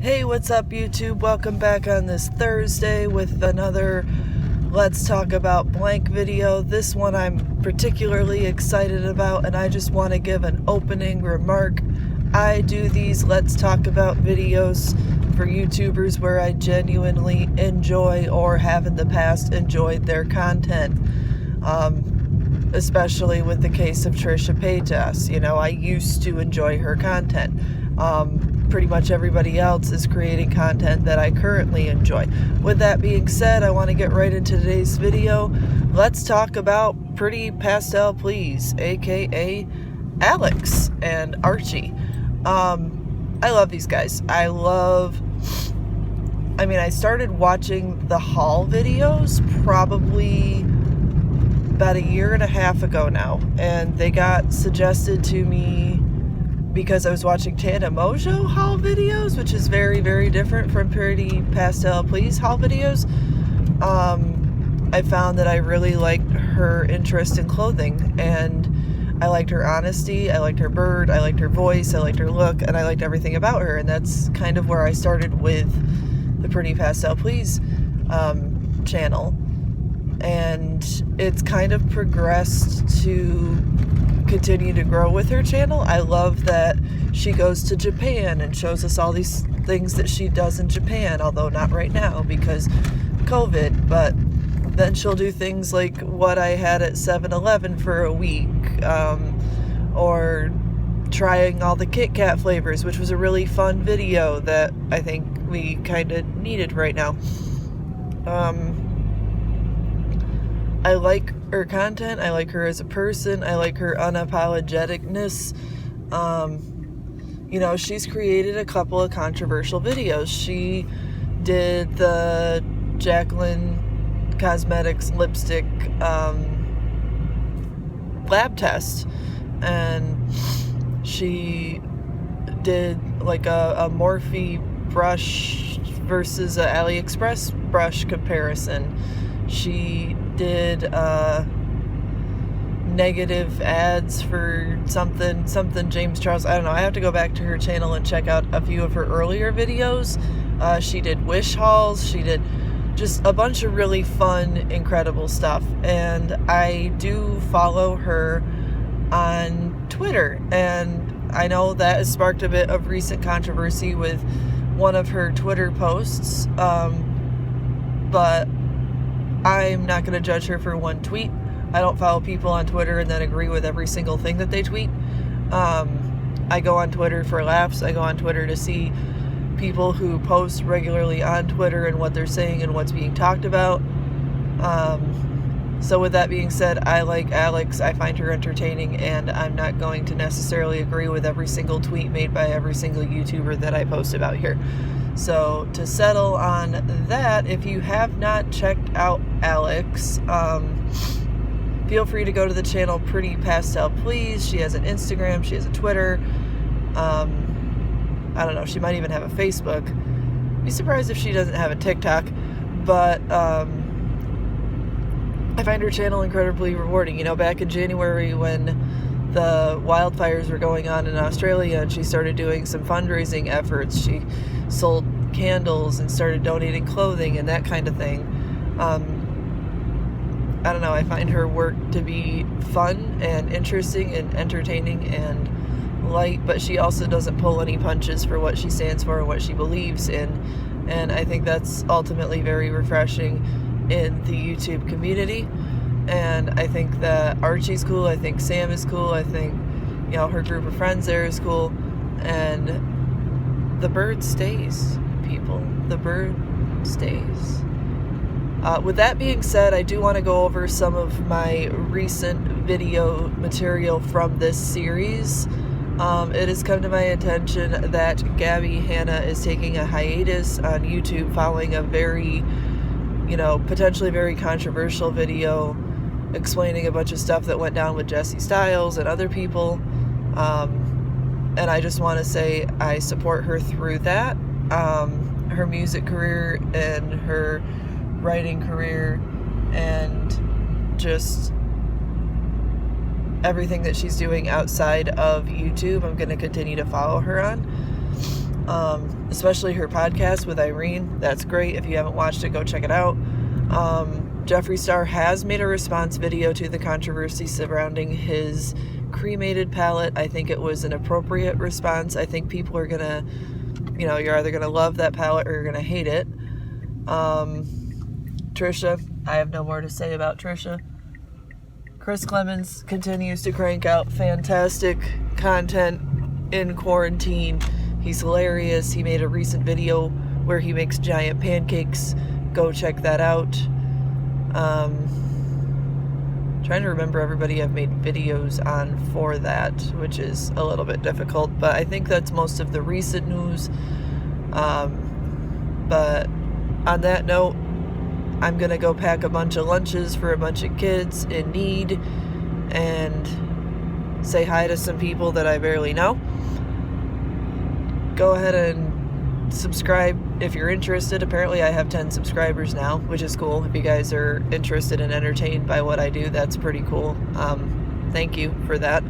Hey, what's up, YouTube? Welcome back on this Thursday with another Let's Talk About Blank video. This one I'm particularly excited about, and I just want to give an opening remark. I do these Let's Talk About videos for YouTubers where I genuinely enjoy or have in the past enjoyed their content. Especially with the case of Trisha Paytas. You know, I used to enjoy her content. Pretty much everybody else is creating content that I currently enjoy. With that being said, I want to get right into today's video. Let's talk about Pretty Pastel Please, aka Alex and Archie. I love these guys. I started watching the haul videos probably about a year and a half ago now, and they got suggested to me because I was watching Tana Mojo haul videos, which is very, very different from Pretty Pastel Please haul videos. I found that I really liked her interest in clothing, and I liked her honesty, I liked her bird, I liked her voice, I liked her look, and I liked everything about her, and that's kind of where I started with the Pretty Pastel Please channel. And it's kind of progressed to continue to grow with her channel. I love that she goes to Japan and shows us all these things that she does in Japan, although not right now because COVID, but then she'll do things like what I had at 7-Eleven for a week, or trying all the Kit Kat flavors, which was a really fun video that I think we kind of needed right now. I like her content, I like her as a person, I like her unapologeticness. You know, she's created a couple of controversial videos. She did the Jacqueline Cosmetics lipstick lab test, and she did like a Morphe brush versus a AliExpress brush comparison. She did negative ads for something James Charles. I don't know. I have to go back to her channel and check out a few of her earlier videos. She did wish hauls. She did just a bunch of really fun, incredible stuff. And I do follow her on Twitter. And I know that has sparked a bit of recent controversy with one of her Twitter posts. But I'm not going to judge her for one tweet. I don't follow people on Twitter and then agree with every single thing that they tweet. I go on Twitter for laughs. I go on Twitter to see people who post regularly on Twitter and what they're saying and what's being talked about. So with that being said, I like Alex. I find her entertaining, and I'm not going to necessarily agree with every single tweet made by every single YouTuber that I post about here. So to settle on that, if you have not checked out Alex, feel free to go to the channel Pretty Pastel Please. She has an Instagram, she has a Twitter. I don't know, she might even have a Facebook. Be surprised if she doesn't have a TikTok. But I find her channel incredibly rewarding. You know, back in January when the wildfires were going on in Australia and she started doing some fundraising efforts, she sold candles and started donating clothing and that kind of thing. I don't know, I find her work to be fun and interesting and entertaining and light, but she also doesn't pull any punches for what she stands for and what she believes in, and I think that's ultimately very refreshing in the YouTube community. And I think that Archie's cool, I think Sam is cool, I think, you know, her group of friends there is cool, and the bird stays, people. The bird stays. With that being said, I do want to go over some of my recent video material from this series. It has come to my attention that Gabby Hanna is taking a hiatus on YouTube following a very, you know, potentially very controversial video explaining a bunch of stuff that went down with Jesse Styles and other people. And I just want to say I support her through that. Her music career and her writing career and just everything that she's doing outside of YouTube, I'm going to continue to follow her on. especially her podcast with Irene. That's great. If you haven't watched it, go check it out. Jeffree Star has made a response video to the controversy surrounding his cremated palette. I think it was an appropriate response. I think people are gonna, you're either gonna love that palette or you're gonna hate it. Trisha, I have no more to say about Trisha. Chris Clemens continues to crank out fantastic content in quarantine. He's hilarious. He made a recent video where he makes giant pancakes. Go check that out. Trying to remember everybody I've made videos on for that, which is a little bit difficult, but I think that's most of the recent news. But on that note, I'm gonna go pack a bunch of lunches for a bunch of kids in need and say hi to some people that I barely know. Go ahead and subscribe if you're interested. Apparently I have 10 subscribers now, which is cool. If you guys are interested and entertained by what I do, that's pretty cool. Thank you for that.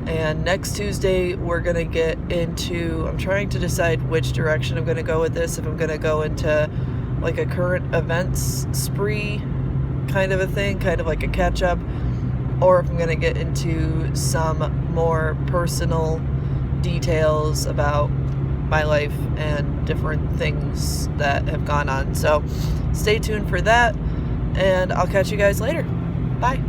And next Tuesday we're gonna get into, I'm trying to decide which direction I'm gonna go with this, if I'm gonna go into like a current events spree kind of a thing, kind of like a catch up, or if I'm gonna get into some more personal details about my life and different things that have gone on. So stay tuned for that, and I'll catch you guys later. Bye.